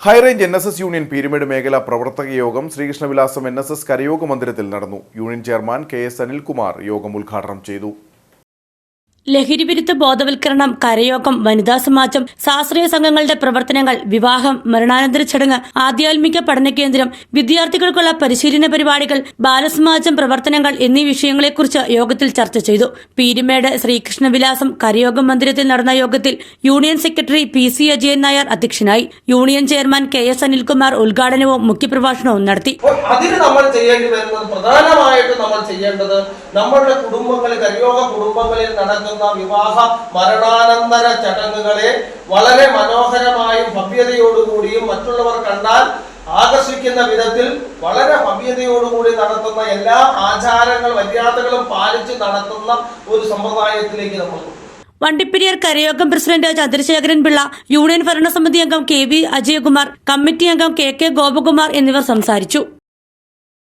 High range NSS union Peermade മേഖലാ പ്രവർത്തക യോഗം ശ്രീകൃഷ്ണവിലാസം NSS കരയോഗ മന്ദിരത്തിൽ നടന്നു. യൂണിയൻ ചെയർമാൻ KS അനിൽകുമാർ യോഗം ഉദ്ഘാടനം ചെയ്തു. ലഹരിവിരുദ്ധ ബോധവൽക്കരണം, കരയോഗം, വനിതാ സമാജം, ശാസ്ത്രീയ സംഘങ്ങളുടെ പ്രവർത്തനങ്ങൾ, വിവാഹം, മരണാനന്തര ചടങ്ങ്, ആധ്യാത്മിക പഠന കേന്ദ്രം, വിദ്യാർത്ഥികൾക്കുള്ള പരിശീലന പരിപാടികൾ, ബാലസമാജം പ്രവർത്തനങ്ങൾ എന്നീ വിഷയങ്ങളെക്കുറിച്ച് യോഗത്തിൽ ചർച്ച ചെയ്തു. പീരുമേട് ശ്രീകൃഷ്ണവിലാസം കരയോഗ മന്ദിരത്തിൽ നടന്ന യോഗത്തിൽ union secretary PC Ajayan Nair അധ്യക്ഷനായി. യൂണിയൻ ചെയർമാൻ KS അനിൽകുമാർ ഉദ്ഘാടനവും മുഖ്യപ്രഭാഷണവും നടത്തി. അതിന് നമ്മൾ ചെയ്യേണ്ടി വരുന്നത്, പ്രധാനമായിട്ട് നമ്മൾ ചെയ്യേണ്ടത്, നമ്മളുടെ കുടുംബങ്ങളിൽ, കരയോഗ കുടുംബങ്ങളിൽ നടക്കുന്ന വിവാഹ മരണാനന്തര ചടങ്ങുകളെ വളരെ മനോഹരമായും ഭവ്യതയോടുകൂടിയും മറ്റുള്ളവർ കണ്ടാൽ ആകർഷിക്കുന്ന വിധത്തിൽ വളരെ ഭവ്യതയോടുകൂടി നടത്തുന്ന എല്ലാ ആചാരങ്ങൾ മര്യാദകളും പാലിച്ച് നടത്തുന്ന ഒരു സമ്പ്രദായത്തിലേക്ക് നമ്മൾ വണ്ടിപ്പെരിയാർ കരയോഗം പ്രസിഡന്റ് ചന്ദ്രശേഖരൻ പിള്ള, യൂണിയൻ ഭരണസമിതി അംഗം KV അജയകുമാർ, കമ്മിറ്റി അംഗം KK ഗോപകുമാർ എന്നിവർ സംസാരിച്ചു.